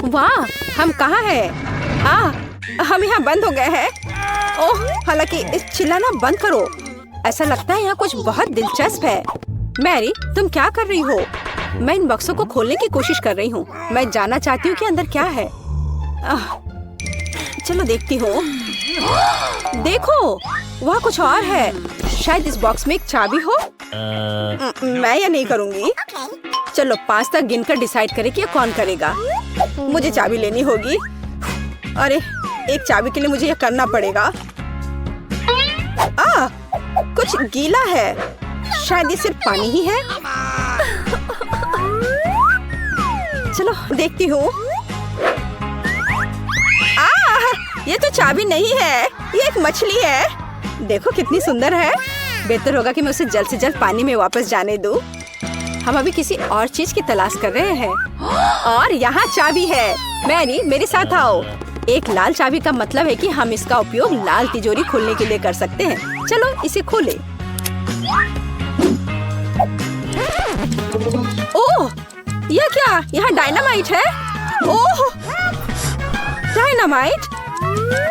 वाह, हम कहाँ हैं? हम यहाँ बंद हो गए हैं। ओह, हालांकि इस चिल्लाना बंद करो। ऐसा लगता है यहाँ कुछ बहुत दिलचस्प है। मैरी, तुम क्या कर रही हो? मैं इन बक्सों को खोलने की कोशिश कर रही हूँ। मैं जानना चाहती हूँ कि अंदर क्या है। चलो देखती हूँ। देखो, वहाँ कुछ और है। शायद इस बॉक्स में एक चाबी हो। मैं ये नहीं करूँगी। चलो 5 तक गिनकर डिसाइड करें कि कौन करेगा। मुझे चाबी लेनी होगी। अरे, एक चाबी के लिए मुझे यह करना पड़ेगा। कुछ गीला है। शायद ये सिर्फ पानी ही है। चलो देखती हूँ। ये तो चाबी नहीं है, ये एक मछली है। देखो कितनी सुंदर है। बेहतर होगा कि मैं उसे जल्द से जल्द पानी में वापस जाने दूँ। हम अभी किसी और चीज की तलाश कर रहे हैं। और यहाँ चाबी है। मैरी, मेरे साथ आओ। एक लाल चाबी का मतलब है कि हम इसका उपयोग लाल तिजोरी खोलने के लिए कर सकते हैं। चलो इसे खोलें। ओह, यह क्या? यहाँ डायनामाइट है। ओह, डायनामाइट?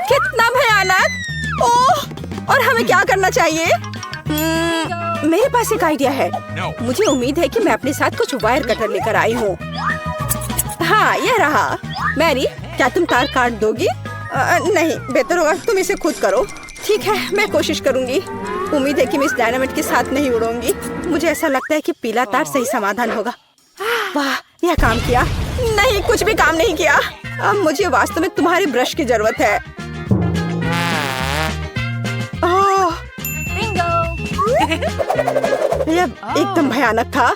कितना भयानक। ओह, और हमें क्या करना चाहिए? मेरे पास एक आइडिया है। मुझे उम्मीद है कि मैं अपने साथ कुछ वायर कटर लेकर आई हूँ। हाँ, यह रहा। मैरी, क्या तुम तार काट दोगी? नहीं, बेहतर होगा तुम इसे खुद करो। ठीक है, मैं कोशिश करूंगी। उम्मीद है कि मैं इस डायनामाइट के साथ नहीं उड़ूंगी। मुझे ऐसा लगता है कि पीला तार सही समाधान होगा। वाह, यह काम किया। नहीं, कुछ भी काम नहीं किया। अब मुझे वास्तव में तुम्हारे ब्रश की जरूरत है। यह एकदम भयानक था।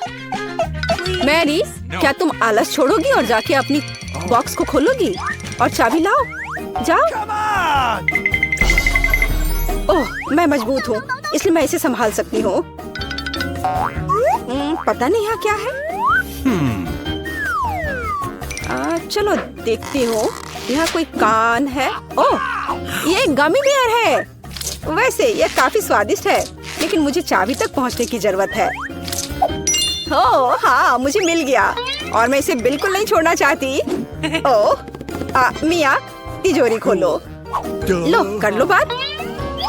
मैरी, क्या तुम आलस छोड़ोगी और जाके अपनी बॉक्स को खोलोगी और चाबी लाओ? जाओ। ओह, मैं मजबूत हूँ, इसलिए मैं इसे संभाल सकती हूँ। पता नहीं यहाँ क्या है। चलो देखती हूँ। यहाँ कोई कान है। ओह, ये एक गमी बेयर है। वैसे यह काफी स्वादिष्ट है, लेकिन मुझे चाबी तक पहुँचने की जरूरत है। ओह हाँ, मुझे मिल गया और मैं इसे बिल्कुल नहीं छोड़ना चाहती। ओह, मिया, तिजोरी खोलो। लो, कर लो बात।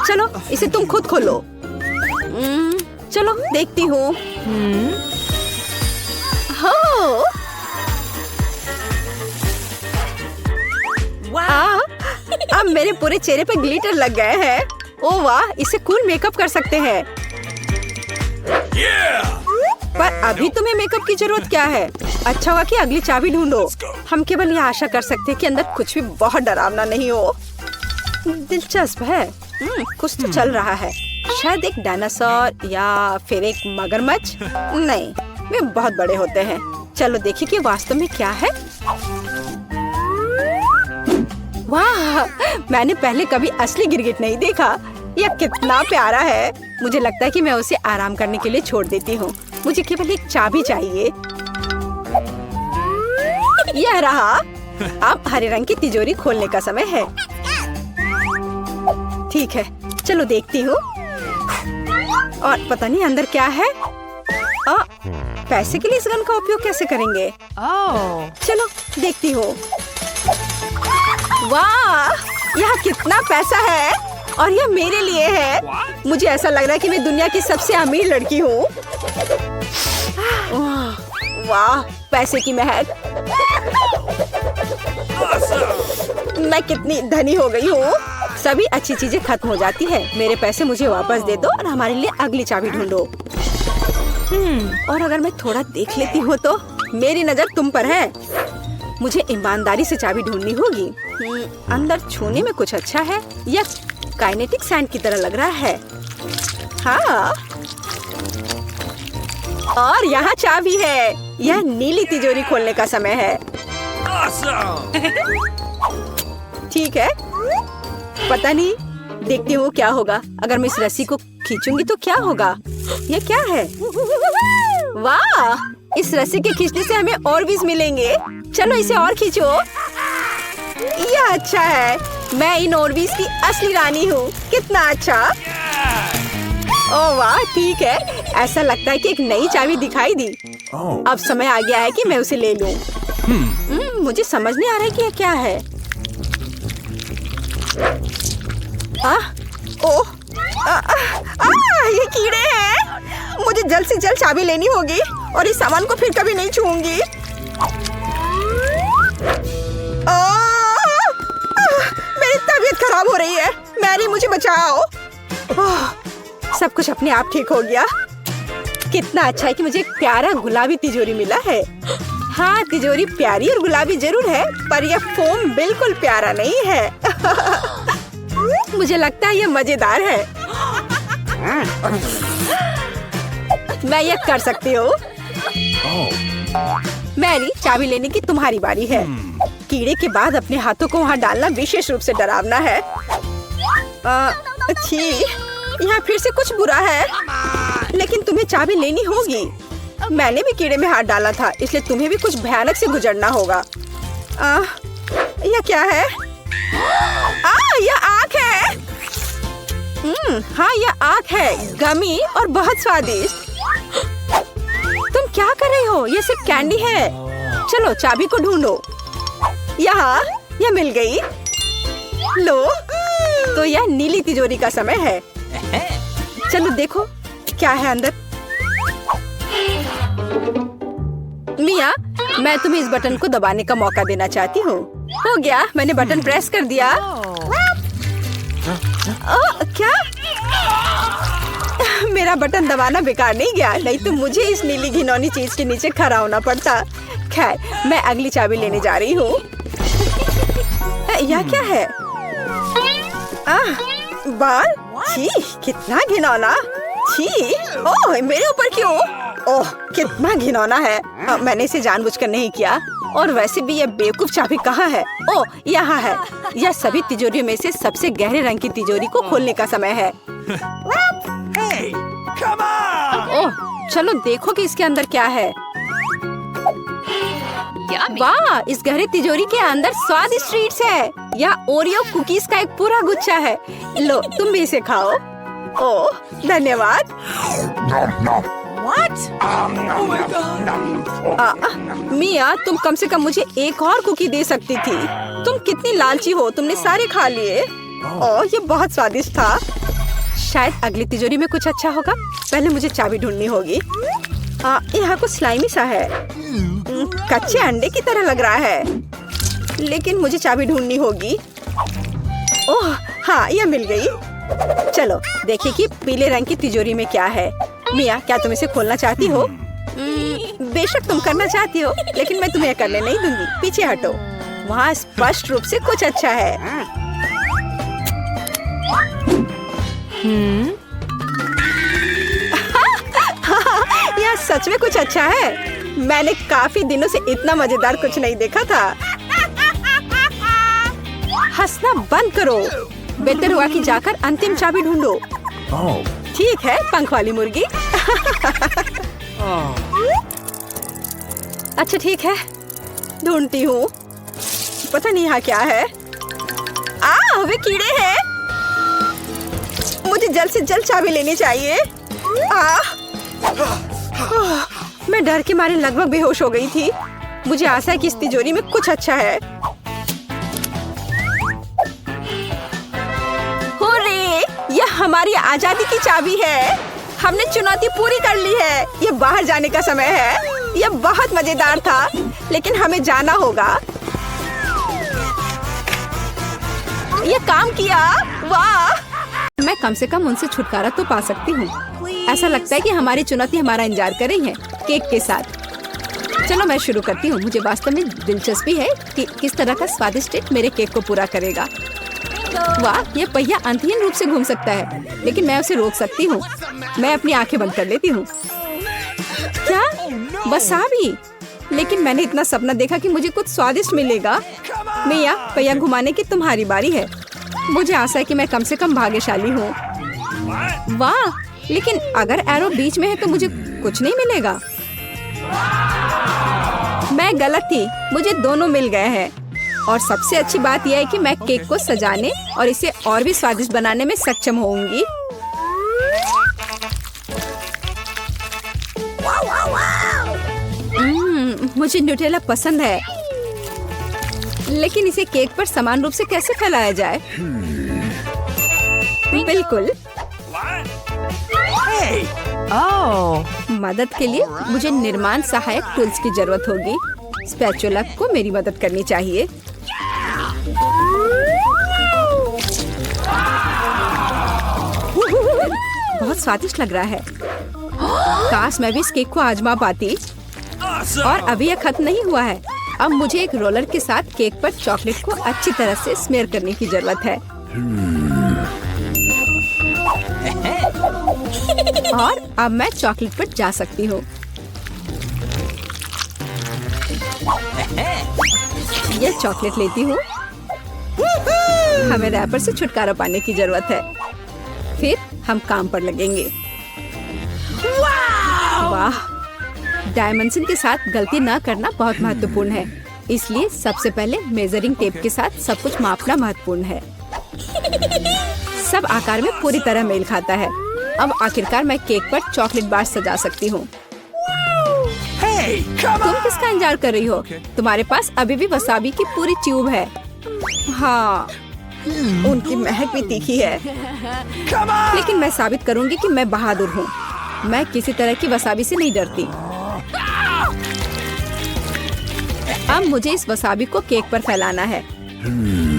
चलो इसे तुम खुद खोलो। चलो देखती हूँ। अब मेरे पूरे चेहरे पे ग्लिटर लग गए हैं। ओह वाह, इसे कूल मेकअप कर सकते हैं। पर अभी तुम्हें मेकअप की जरूरत क्या है? अच्छा हुआ कि अगली चाबी ढूंढो। हम केवल यह आशा कर सकते हैं कि अंदर कुछ भी बहुत डरावना नहीं हो। दिलचस्प है। कुछ तो चल रहा है। शायद एक डायनासोर या फिर एक मगरमच्छ। नहीं, वे बहुत बड़े होते हैं। चलो देखिए कि वास्तव में क्या है। वाह, मैंने पहले कभी असली गिरगिट नहीं देखा। यह कितना प्यारा है। मुझे लगता है कि मैं उसे आराम करने के लिए छोड़ देती हूँ। मुझे केवल एक चाबी चाहिए। यह रहा। अब हरे रंग की तिजोरी खोलने का समय है। ठीक है, चलो देखती हूँ। और पता नहीं अंदर क्या है। पैसे के लिए इस गन का उपयोग कैसे करेंगे? चलो देखती हूँ। वाह, यहाँ कितना पैसा है और यह मेरे लिए है। मुझे ऐसा लग रहा है कि मैं दुनिया की सबसे अमीर लड़की हूँ। वाह, पैसे की महक। मैं कितनी धनी हो गई हूँ। सभी अच्छी चीजें खत्म हो जाती है। मेरे पैसे मुझे वापस दे दो और हमारे लिए अगली चाबी ढूंढो। और अगर मैं थोड़ा देख लेती हूँ तो मेरी नजर तुम पर है। मुझे ईमानदारी से चाबी ढूंढनी होगी। अंदर छूने में कुछ अच्छा है। यह काइनेटिक सैंड की तरह लग रहा है। हाँ, और यहाँ चाबी है। यह नीली तिजोरी खोलने का समय है। ठीक है, पता नहीं, देखती हूँ क्या होगा। अगर मैं इस रस्सी को खींचूंगी तो क्या होगा? यह क्या है? वाह, इस रस्सी के खींचने से हमें और बीज मिलेंगे। चलो इसे और खींचो। यह अच्छा है। मैं इन ऑर्बिस की असली रानी हूँ। कितना अच्छा। ओह वाह, ठीक है। ऐसा लगता है कि एक नई चाबी दिखाई दी। अब समय आ गया है कि मैं उसे ले लूं। मुझे समझ नहीं आ रहा है कि ये क्या है। ओह, ये कीड़े हैं। मुझे जल्द से जल्द चाबी लेनी होगी और इस सामान को फिर कभी नहीं छूऊंगी। मेरी तबीयत खराब हो रही है। मैरी, मुझे बचाओ। सब कुछ अपने आप ठीक हो गया। कितना अच्छा है कि मुझे एक प्यारा गुलाबी तिजोरी मिला है। हाँ, तिजोरी प्यारी और गुलाबी जरूर है, पर यह फोम बिल्कुल प्यारा नहीं है। मुझे लगता है यह मजेदार है। मैं यह कर सकती हूँ। मैरी, चाबी लेने की तुम्हारी बारी है। कीड़े के बाद अपने हाथों को वहाँ डालना विशेष रूप से डरावना है। अच्छी, यहाँ फिर से कुछ बुरा है, लेकिन तुम्हें चाबी लेनी होगी। मैंने भी कीड़े में हाथ डाला था, इसलिए तुम्हें भी कुछ भयानक से गुजरना होगा। यह क्या है? यह आँख है। हाँ, यह आँख है, गमी और बहुत स्वादिष्ट। तुम क्या कर रही हो? यह सिर्फ कैंडी है। चलो चाबी को ढूंढो। यहाँ, यह मिल गई। लो, तो यह नीली तिजोरी का समय है। चलो देखो क्या है अंदर। मिया, मैं तुम्हें इस बटन को दबाने का मौका देना चाहती हूँ। हो गया, मैंने बटन प्रेस कर दिया। क्या? मेरा बटन दबाना बेकार नहीं गया, नहीं तो मुझे इस नीली घिनौनी चीज के नीचे खड़ा होना पड़ता। खैर, मैं अगली चाबी लेने जा रही हूँ। यह क्या है? बाल? छी, कितना घिनौना। छी, ओह, मेरे ऊपर क्यों? ओह, कितना घिनौना है। मैंने इसे जानबूझकर नहीं किया। और वैसे भी यह बेवकूफ चाबी कहाँ है? ओह, यहाँ है। यह सभी तिजोरियों में से सबसे गहरे रंग की तिजोरी को खोलने का समय है। ओह, चलो देखो कि इसके अंदर क्या है। वाह, इस गहरे तिजोरी के अंदर स्वादिष्ट ट्रीट्स है। यह ओरियो कुकीज का एक पूरा गुच्छा है। लो, तुम भी इसे खाओ। ओह, धन्यवाद। मिया, तुम कम से कम मुझे एक और कुकी दे सकती थी। तुम कितनी लालची हो, तुमने सारे खा लिए। ओह, ये बहुत स्वादिष्ट था। शायद अगली तिजोरी में कुछ अच्छा होगा। पहले मुझे चाबी ढूंढनी होगी। यहाँ कुछ स्लाइमी सा है। कच्चे अंडे की तरह लग रहा है, लेकिन मुझे चाबी ढूंढनी होगी। ओह हाँ, यह मिल गई। चलो देखिए कि पीले रंग की तिजोरी में क्या है। मिया, क्या तुम इसे खोलना चाहती हो? बेशक तुम करना चाहती हो, लेकिन मैं तुम्हें करने नहीं दूंगी। पीछे हटो। वहाँ स्पष्ट रूप से कुछ अच्छा है। यह सच में कुछ अच्छा है। मैंने काफी दिनों से इतना मजेदार कुछ नहीं देखा था। हंसना बंद करो। बेहतर हुआ कि जाकर अंतिम चाबी ढूंढो। ठीक है, पंख वाली मुर्गी। अच्छा ठीक है, ढूंढती हूँ। पता नहीं यहाँ क्या है। वे कीड़े हैं। मुझे जल्द से जल्द चाबी लेनी चाहिए। मैं डर के मारे लगभग बेहोश हो गई थी। मुझे आशा है कि इस तिजोरी में कुछ अच्छा है। हुर्रे! यह हमारी आजादी की चाबी है। हमने चुनौती पूरी कर ली है। ये बाहर जाने का समय है। यह बहुत मजेदार था, लेकिन हमें जाना होगा। यह काम किया। वाह! मैं कम से कम उनसे छुटकारा तो पा सकती हूँ। ऐसा लगता है कि हमारी चुनौती हमारा इंतजार कर रही है, केक के साथ। चलो मैं शुरू करती हूँ। मुझे वास्तव में दिलचस्पी है कि किस तरह का स्वादिष्ट केक मेरे केक को पूरा करेगा। वाह, ये पहिया अंतहीन रूप से घूम सकता है, लेकिन मैं उसे रोक सकती हूँ। मैं अपनी आंखें बंद कर लेती हूँ। क्या? वसाबी? लेकिन मैंने इतना सपना देखा कि मुझे कुछ स्वादिष्ट मिलेगा। मिया, पहिया घुमाने की तुम्हारी बारी है। मुझे आशा है कि मैं कम से कम भाग्यशाली हूँ। वाह, लेकिन अगर एरो बीच में है तो मुझे कुछ नहीं मिलेगा। मैं गलत थी, मुझे दोनों मिल गए हैं। और सबसे अच्छी बात यह है कि मैं केक को सजाने और इसे और भी स्वादिष्ट बनाने में सक्षम होंगी। मुझे न्यूटेला पसंद है। लेकिन इसे केक पर समान रूप से कैसे फैलाया जाए? बिल्कुल। मदद के लिए मुझे निर्माण सहायक टूल्स की जरूरत होगी। स्पैचुला को मेरी मदद करनी चाहिए। बहुत स्वादिष्ट लग रहा है। काश मैं भी इस केक को आजमा पाती। और अभी यह खत्म नहीं हुआ है। अब मुझे एक रोलर के साथ केक पर चॉकलेट को अच्छी तरह से स्मेयर करने की जरूरत है। और अब मैं चॉकलेट पर जा सकती हूँ। यह चॉकलेट लेती हूँ। हमें रैपर से छुटकारा पाने की जरूरत है। फिर हम काम पर लगेंगे। वाह! डायमेंशन के साथ गलती ना करना बहुत महत्वपूर्ण है। इसलिए सबसे पहले मेजरिंग टेप के साथ सब कुछ मापना महत्वपूर्ण है। सब आकार में पूरी तरह मेल खाता है। अब आखिरकार मैं केक पर चॉकलेट बार सजा सकती हूँ। तुम किसका इंतजार कर रही हो? तुम्हारे पास अभी भी वसाबी की पूरी ट्यूब है। हाँ, उनकी महक भी तीखी है। लेकिन मैं साबित करूंगी कि मैं बहादुर हूँ। मैं किसी तरह की वसाबी से नहीं डरती। अब मुझे इस वसाबी को केक पर फैलाना है।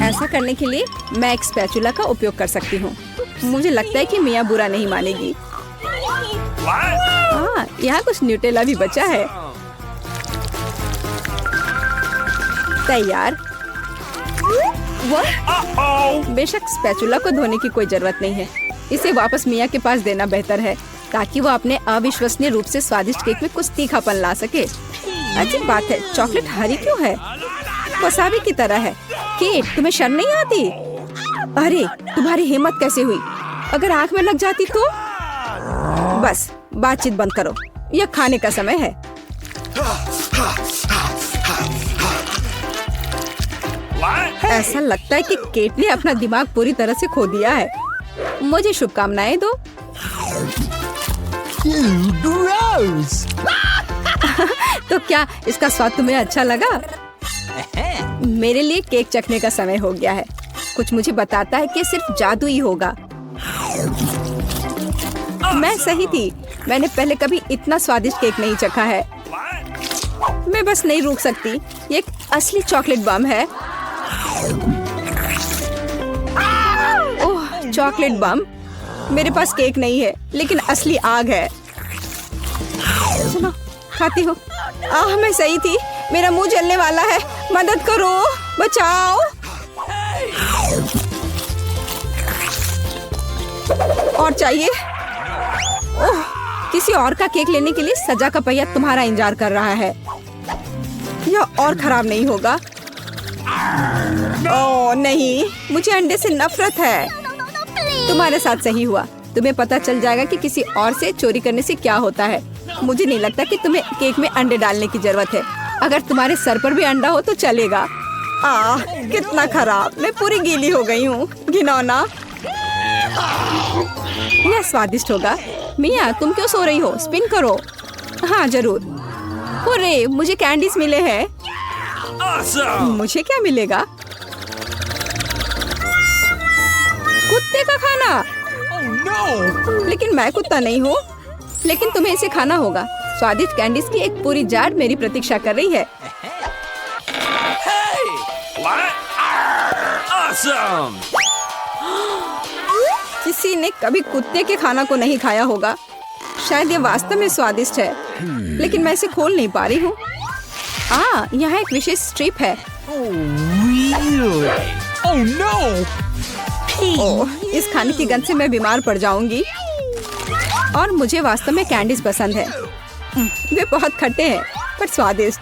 ऐसा करने के लिए मैं एक स्पैचुला का उपयोग कर सकती हूँ। मुझे लगता है कि मियाँ बुरा नहीं मानेगी। हाँ, यहाँ कुछ न्यूटेला भी बचा है। तैयार। बेशक स्पैचुला को धोने की कोई जरूरत नहीं है। इसे वापस मियाँ के पास देना बेहतर है, ताकि वो अपने अविश्वसनीय रूप से स्वादिष्ट केक में कुछ तीखापन ला सके। अजीब बात है, चॉकलेट हरी क्यों है? वसाबी की तरह है। केट, तुम्हें शर्म नहीं आती? अरे, तुम्हारी हिम्मत कैसे हुई? अगर आँख में लग जाती तो? बस, बातचीत बंद करो। यह खाने का समय है। ऐसा लगता है कि केट ने अपना दिमाग पूरी तरह से खो दिया है। मुझे शुभकामनाएं दो। तो क्या इसका स्वाद तुम्हें अच्छा लगा? मेरे लिए केक चखने का समय हो गया है। कुछ मुझे बताता है कि सिर्फ जादू ही होगा। मैं सही थी। मैंने पहले कभी इतना स्वादिष्ट केक नहीं चखा है। मैं बस नहीं रुक सकती। ये एक असली चॉकलेट बम है। ओह, चॉकलेट बम। मेरे पास केक नहीं है, लेकिन असली आग है। सुनो, खाती हूँ। मैं सही थी। मेरा मुंह जलने वाला है। मदद करो, बचाओ। और चाहिए? ओह, किसी और का केक लेने के लिए सजा का पहिया तुम्हारा इंतजार कर रहा है। यह और खराब नहीं होगा। ओह नहीं, मुझे अंडे से नफरत है। तुम्हारे साथ सही हुआ। तुम्हें पता चल जाएगा कि किसी और से चोरी करने से क्या होता है। मुझे नहीं लगता कि तुम्हें केक में अंडे डालने की जरूरत है। अगर तुम्हारे सर पर भी अंडा हो तो चलेगा। कितना खराब। मैं पूरी गीली हो गई हूँ। घिनौना। यह स्वादिष्ट होगा। मिया, तुम क्यों सो रही हो? स्पिन करो। हाँ जरूर। अरे, मुझे कैंडीज मिले हैं। मुझे क्या मिलेगा? कुत्ते का खाना। लेकिन मैं कुत्ता नहीं हूँ। लेकिन तुम्हें इसे खाना होगा। स्वादिष्ट कैंडीज की एक पूरी जार मेरी प्रतीक्षा कर रही है। किसी ने कभी कुत्ते के खाना को नहीं खाया होगा। शायद ये वास्तव में स्वादिष्ट है, लेकिन मैं इसे खोल नहीं पा रही हूँ। यहाँ एक विशेष स्ट्रिप है। ओह, इस खाने की गंध से मैं बीमार पड़ जाऊंगी। और मुझे वास्तव में कैंडीज पसंद है। वे बहुत खट्टे हैं पर स्वादिष्ट।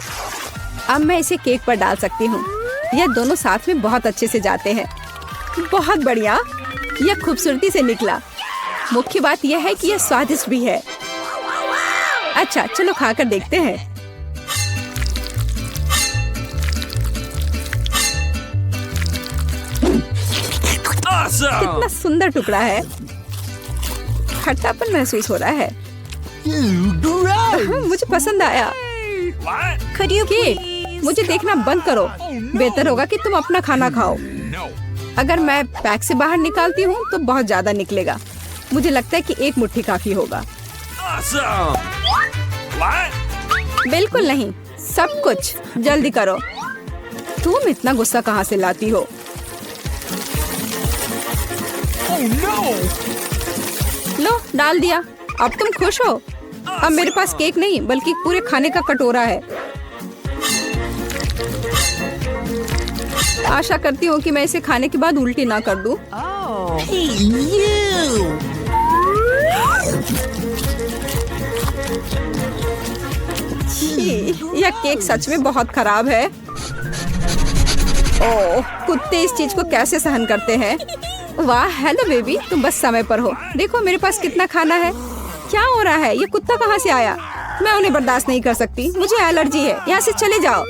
अब मैं इसे केक पर डाल सकती हूँ। यह दोनों साथ में बहुत अच्छे से जाते हैं। बहुत बढ़िया। यह खूबसूरती से निकला। मुख्य बात यह है कि यह स्वादिष्ट भी है। अच्छा, चलो खाकर देखते हैं। कितना सुंदर टुकड़ा है। खट्टापन महसूस हो रहा है। मुझे पसंद आया। केक, मुझे देखना बंद करो। बेहतर होगा कि तुम अपना खाना खाओ। अगर मैं पैक से बाहर निकालती हूँ तो बहुत ज्यादा निकलेगा। मुझे लगता है कि एक मुट्ठी काफी होगा। बिल्कुल नहीं, सब कुछ जल्दी करो। तुम इतना गुस्सा कहाँ से लाती हो? लो, डाल दिया। अब तुम खुश हो? अब मेरे पास केक नहीं बल्कि पूरे खाने का कटोरा है। आशा करती हूँ कि मैं इसे खाने के बाद उल्टी ना कर दूं। यह केक सच में बहुत खराब है। ओह, कुत्ते इस चीज को कैसे सहन करते हैं? वाह, हेलो बेबी, तुम बस समय पर हो। देखो मेरे पास कितना खाना है। क्या हो रहा है? ये कुत्ता कहाँ से आया? मैं उन्हें बर्दाश्त नहीं कर सकती। मुझे एलर्जी है। यहाँ से चले जाओ।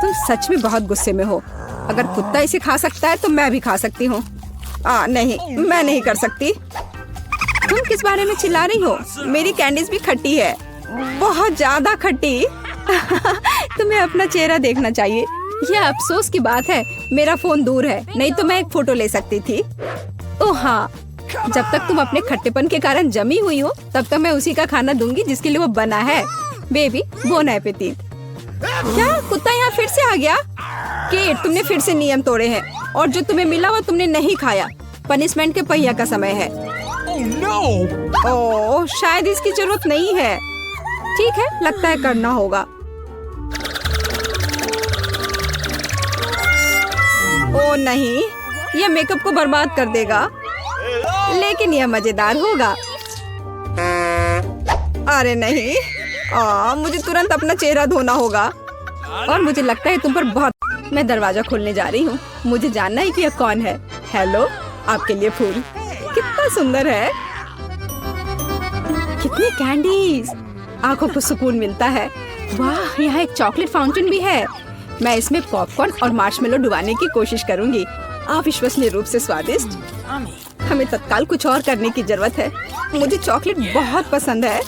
तुम सच में बहुत गुस्से में हो। अगर कुत्ता इसे खा सकता है तो मैं भी खा सकती हूँ। नहीं, मैं नहीं कर सकती। तुम किस बारे में चिल्ला रही हो? मेरी कैंडीज भी खट्टी है, बहुत ज्यादा खट्टी। तुम्हें अपना चेहरा देखना चाहिए। यह अफसोस की बात है, मेरा फोन दूर है, नहीं तो मैं एक फोटो ले सकती थी। ओह हाँ, जब तक तुम अपने खट्टेपन के कारण जमी हुई हो तब तक मैं उसी का खाना दूंगी जिसके लिए वो बना है। Baby, bon appetit. क्या कुत्ता यहाँ फिर से आ गया? केट, तुमने फिर से नियम तोड़े हैं और जो तुम्हें मिला वो तुमने नहीं खाया। पनिशमेंट के पहिया का समय है। ओह, शायद इसकी जरूरत नहीं है। ठीक है, लगता है करना होगा। ओह नहीं, यह मेकअप को बर्बाद कर देगा, लेकिन यह मजेदार होगा। अरे नहीं, मुझे तुरंत अपना चेहरा धोना होगा। और मुझे लगता है तुम पर बहुत। मैं दरवाजा खोलने जा रही हूँ। मुझे जानना है कि यह कौन है। हेलो, आपके लिए फूल। कितना सुंदर है। कितनी कैंडीज, आंखों को सुकून मिलता है। वाह, यहाँ एक चॉकलेट फाउंटेन भी है। मैं इसमें पॉपकॉर्न और मार्शमेलो डुबाने की कोशिश करूंगी। अविश्वसनीय रूप से स्वादिष्ट। हमें तत्काल कुछ और करने की जरूरत है। मुझे चॉकलेट बहुत पसंद है।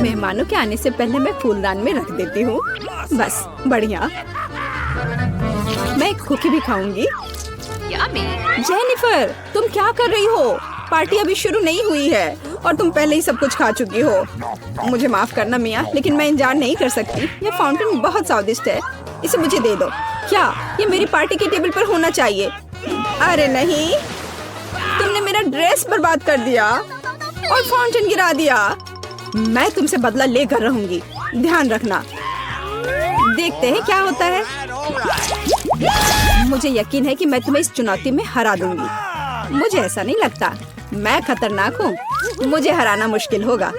मेहमानों के आने से पहले मैं फूलदान में रख देती हूँ। बस, बढ़िया। मैं एक कुकी भी खाऊंगी। जेनिफर, तुम क्या कर रही हो? पार्टी अभी शुरू नहीं हुई है और तुम पहले ही सब कुछ खा चुकी हो। मुझे माफ करना मिया, लेकिन मैं इंतजार नहीं कर सकती। ये फाउंटेन बहुत स्वादिष्ट है, इसे मुझे दे दो। क्या ये मेरी पार्टी के टेबल पर होना चाहिए? अरे नहीं, तुमने मेरा ड्रेस बर्बाद कर दिया और फाउंटेन गिरा दिया। मैं तुमसे बदला लेकर रहूंगी, ध्यान रखना। देखते हैं क्या होता है। मुझे यकीन है कि मैं तुम्हें इस चुनौती में हरा दूंगी। मुझे ऐसा नहीं लगता। मैं खतरनाक हूँ, मुझे हराना मुश्किल होगा।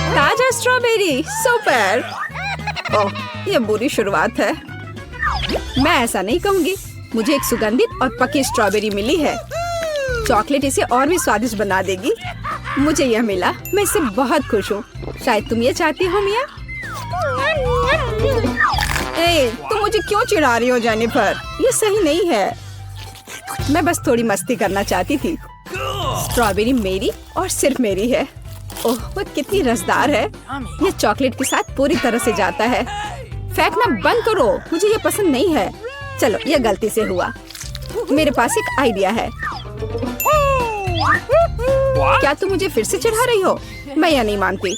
ताजा स्ट्रॉबेरी, सुपर। ओह, ये बुरी शुरुआत है। मैं ऐसा नहीं कहूँगी। मुझे एक सुगंधित और पकी स्ट्रॉबेरी मिली है। चॉकलेट इसे और भी स्वादिष्ट बना देगी। मुझे यह मिला, मैं इससे बहुत खुश हूँ। शायद तुम ये चाहती हो मिया। तुम मुझे क्यों चिढ़ा रही हो जेनिफर? ये सही नहीं है। मैं बस थोड़ी मस्ती करना चाहती थी। स्ट्रॉबेरी मेरी और सिर्फ मेरी है। ओह, वो कितनी रसदार है। ये चॉकलेट के साथ पूरी तरह से जाता है। फेंकना बंद करो, मुझे ये पसंद नहीं है। चलो, ये गलती से हुआ। मेरे पास एक आइडिया है। क्या तुम मुझे फिर से चिढ़ा रही हो? मैं यह नहीं मानती।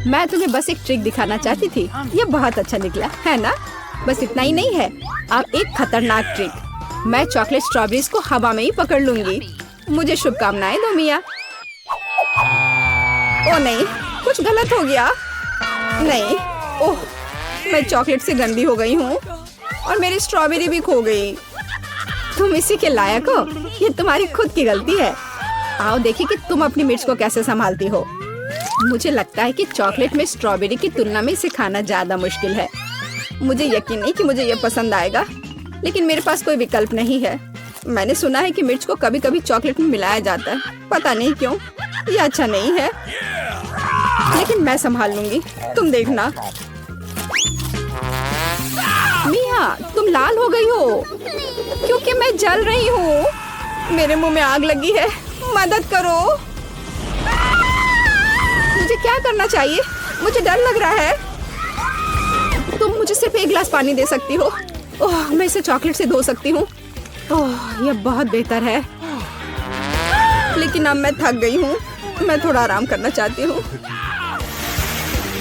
मैं तुम्हें बस एक ट्रिक दिखाना चाहती थी। ये बहुत अच्छा निकला है ना? बस इतना ही नहीं है, अब एक खतरनाक ट्रिक। मैं चॉकलेट स्ट्रॉबेरीज को हवा में ही पकड़ लूंगी। मुझे शुभकामनाएं दो मिया। ओ नहीं, कुछ गलत हो गया। नहीं, ओह, मैं चॉकलेट से गंदी हो गई हूँ और मेरी स्ट्रॉबेरी भी खो गई। तुम इसी के लायक हो। ये तुम्हारी खुद की गलती है। आओ देखिए कि तुम अपनी मिर्च को कैसे संभालती हो। मुझे लगता है कि चॉकलेट में स्ट्रॉबेरी की तुलना में इसे खाना ज्यादा मुश्किल है। मुझे यकीन नहीं कि मुझे ये पसंद आएगा, लेकिन मेरे पास कोई विकल्प नहीं है। मैंने सुना है कि मिर्च को कभी कभी चॉकलेट में मिलाया जाता है, पता नहीं क्यों। ये अच्छा नहीं है, लेकिन मैं संभाल लूंगी, तुम देखना। मिया, तुम लाल हो गई हो क्योंकि मैं जल रही हूँ। मेरे मुंह में आग लगी है, मदद करो। मुझे क्या करना चाहिए? मुझे डर लग रहा है। तुम मुझे सिर्फ एक गिलास पानी दे सकती हो। ओह, मैं इसे चॉकलेट से धो सकती हूँ। ओह, यह बहुत बेहतर है। लेकिन अब मैं थक गई हूँ। मैं थोड़ा आराम करना चाहती हूँ।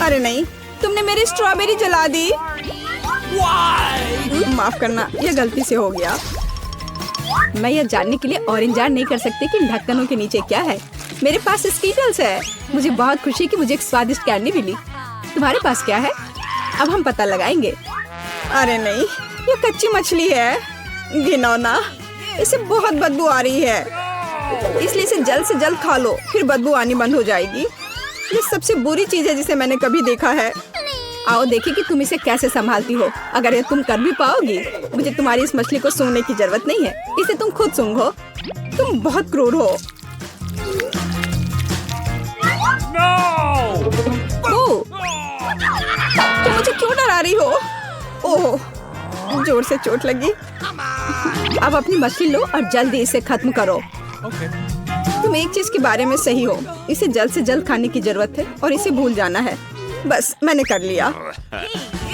अरे नहीं, तुमने मेरी स्ट्रॉबेरी जला दी। माफ करना, यह गलती से हो गया। मैं यह जानने के लिए और इंतजार नहीं कर सकती कि ढक्कनों के नीचे क्या है। मेरे पास स्कीटल्स है। मुझे बहुत खुशी कि मुझे एक स्वादिष्ट कैंडी मिली। तुम्हारे पास क्या है? अब हम पता लगाएंगे। अरे नहीं, ये कच्ची मछली है। घिनौना, इसे बहुत बदबू आ रही है, इसलिए इसे जल्द से जल्द खा लो, फिर बदबू आनी बंद हो जाएगी। ये सबसे बुरी चीज है जिसे मैंने कभी देखा है। आओ देखें कि तुम इसे कैसे संभालती हो। अगर ये तुम कर भी पाओगी, मुझे तुम्हारी इस मछली को सूंघने की जरूरत नहीं है। इसे तुम खुद सूंघो। तुम बहुत क्रूर हो। ओह, तुम मुझे क्यों डरा रही हो? ओह, जोर से चोट लगी। अब अपनी मछली लो और जल्दी इसे खत्म करो। तुम एक चीज के बारे में सही हो, इसे जल्द से जल्द खाने की जरूरत है और इसे भूल जाना है। बस मैंने कर लिया।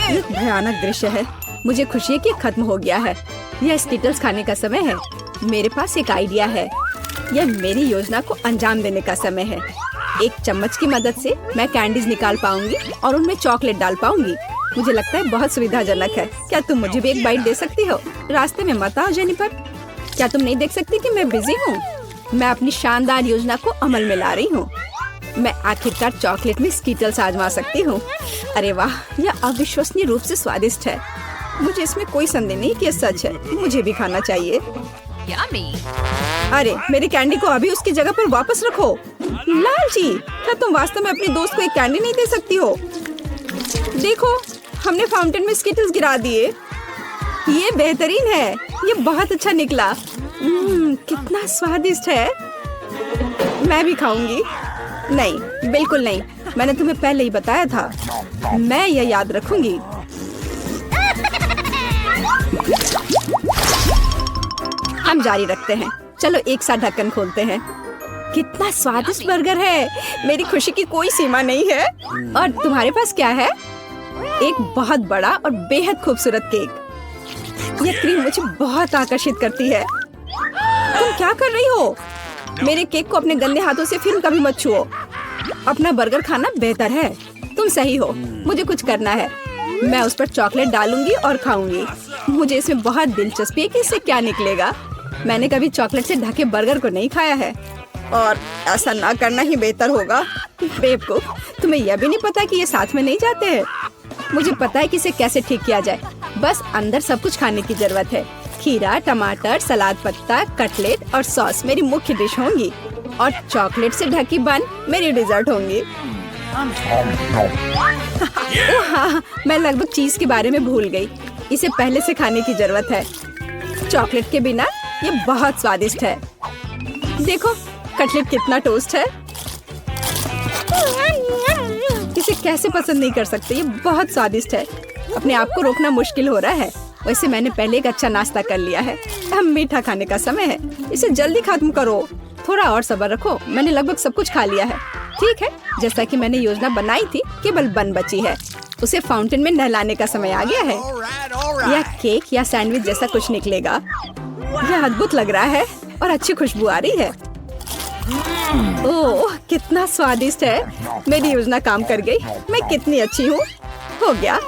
ये भयानक दृश्य है। मुझे खुशी है कि खत्म हो गया है। यह स्कीटल्स खाने का समय है। मेरे पास एक आइडिया है। यह मेरी योजना को अंजाम देने का समय है। एक चम्मच की मदद से मैं कैंडीज निकाल पाऊंगी और उनमें चॉकलेट डाल पाऊंगी। मुझे लगता है बहुत सुविधाजनक है। क्या तुम मुझे भी एक बाइट दे सकती हो? रास्ते में मत आओ जेनिफर। क्या तुम नहीं देख सकती कि मैं बिजी हूँ? मैं अपनी शानदार योजना को अमल में ला रही हूँ। मैं आखिरकार चॉकलेट में स्कीटल्स आजमा सकती हूँ। अरे वाह, यह अविश्वसनीय रूप से स्वादिष्ट है। मुझे इसमें कोई संदेह नहीं कि यह सच है। मुझे भी खाना चाहिए। अरे, मेरी कैंडी को अभी उसकी जगह पर वापस रखो। लालची, क्या तुम वास्तव में अपने दोस्त को एक कैंडी नहीं दे सकती हो? देखो, हमने फाउंटेन में स्कीटल्स गिरा दिए। ये बेहतरीन है। ये बहुत अच्छा निकला। कितना स्वादिष्ट है। मैं भी खाऊंगी। नहीं, बिल्कुल नहीं। मैंने तुम्हें पहले ही बताया था। मैं यह याद रखूंगी। हम जारी रखते हैं। चलो एक साथ ढक्कन खोलते हैं। कितना स्वादिष्ट बर्गर है। मेरी खुशी की कोई सीमा नहीं है। और तुम्हारे पास क्या है? एक बहुत बड़ा और बेहद खूबसूरत केक। यह क्रीम मुझे बहुत आकर्षित करती है। तुम क्या कर रही हो? मेरे केक को अपने गंदे हाथों से फिर कभी मत छुओ। अपना बर्गर खाना बेहतर है। तुम सही हो। मुझे कुछ करना है। मैं उस पर चॉकलेट डालूंगी और खाऊंगी। मुझे इसमें बहुत दिलचस्पी है कि इससे क्या निकलेगा। मैंने कभी चॉकलेट से ढके बर्गर को नहीं खाया है और ऐसा ना करना ही बेहतर होगा। बेवकूफ, तुम्हें यह भी नहीं पता कि ये साथ में नहीं जाते हैं। मुझे पता है कि इसे कैसे ठीक किया जाए। बस अंदर सब कुछ खाने की जरूरत है। खीरा, टमाटर, सलाद पत्ता, कटलेट और सॉस मेरी मुख्य डिश होंगी और चॉकलेट से ढकी बन मेरी डिजर्ट होंगी। हाँ, मैं लगभग चीज के बारे में भूल गई। इसे पहले से खाने की जरूरत है। चॉकलेट के बिना ये बहुत स्वादिष्ट है। देखो, कटलेट कितना टोस्ट है। इसे कैसे पसंद नहीं कर सकते। ये बहुत स्वादिष्ट है। अपने आप को रोकना मुश्किल हो रहा है। वैसे मैंने पहले एक अच्छा नाश्ता कर लिया है। अब मीठा खाने का समय है। इसे जल्दी खत्म करो। थोड़ा और सब्र रखो। मैंने लगभग सब कुछ खा लिया है। ठीक है, जैसा कि मैंने योजना बनाई थी, केवल बन बची है। उसे फाउंटेन में नहलाने का समय आ गया है। यह केक या सैंडविच जैसा कुछ निकलेगा। यह अद्भुत लग रहा है और अच्छी खुशबू आ रही है। ओह, कितना स्वादिष्ट है। मेरी योजना काम कर गई। मैं कितनी अच्छी हूँ। हो गया।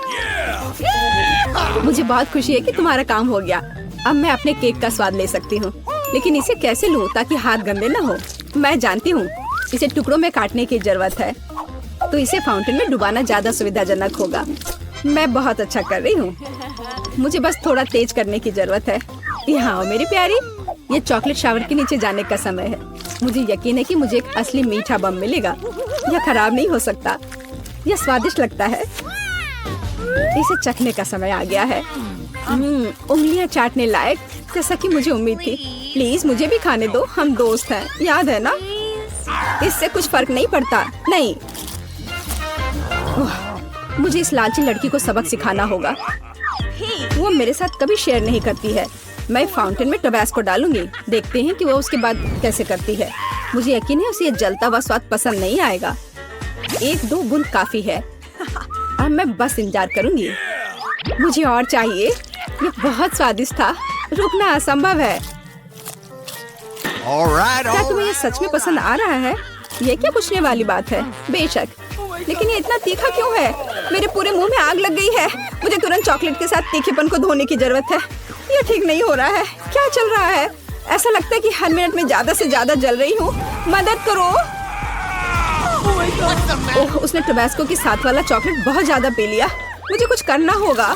मुझे बहुत खुशी है कि तुम्हारा काम हो गया। अब मैं अपने केक का स्वाद ले सकती हूँ। लेकिन इसे कैसे लूँ ताकि हाथ गंदे न हो? मैं जानती हूँ, इसे टुकड़ों में काटने की जरूरत है। तो इसे फाउंटेन में डुबाना ज्यादा सुविधाजनक होगा। मैं बहुत अच्छा कर रही हूँ। मुझे बस थोड़ा तेज करने की जरूरत है। यहाँ मेरी प्यारी, ये चॉकलेट शावर के नीचे जाने का समय है। मुझे यकीन है कि मुझे एक असली मीठा बम मिलेगा। यह खराब नहीं हो सकता। यह स्वादिष्ट लगता है। इसे चखने का समय आ गया है। उंगलियां चाटने लायक, जैसा कि मुझे उम्मीद थी। प्लीज मुझे भी खाने दो। हम दोस्त हैं, याद है ना? इससे कुछ फर्क नहीं पड़ता। नहीं, मुझे इस लालची लड़की को सबक सिखाना होगा। वो मेरे साथ कभी शेयर नहीं करती है। मैं फाउंटेन में टबास्को डालूंगी। देखते हैं कि वो उसके बाद कैसे करती है। मुझे यकीन है उसे ये जलता हुआ स्वाद पसंद नहीं आएगा। एक दो बूंद काफी है। अब मैं बस इंतजार करूंगी। मुझे और चाहिए। ये बहुत स्वादिष्ट था। रुकना असंभव है। क्या तुम्हें ये सच में पसंद आ रहा है? ये क्या पूछने वाली बात है? बेशक, लेकिन ये इतना तीखा क्यों है? मेरे पूरे मुंह में आग लग गई है। मुझे तुरंत चॉकलेट के साथ तीखेपन को धोने की जरूरत है। ये ठीक नहीं हो रहा है। क्या चल रहा है? ऐसा लगता है कि हर मिनट में ज्यादा से ज्यादा जल रही हूँ। मदद करो। ओह, उसने टबास्को के साथ वाला चॉकलेट बहुत ज्यादा पी लिया। मुझे कुछ करना होगा।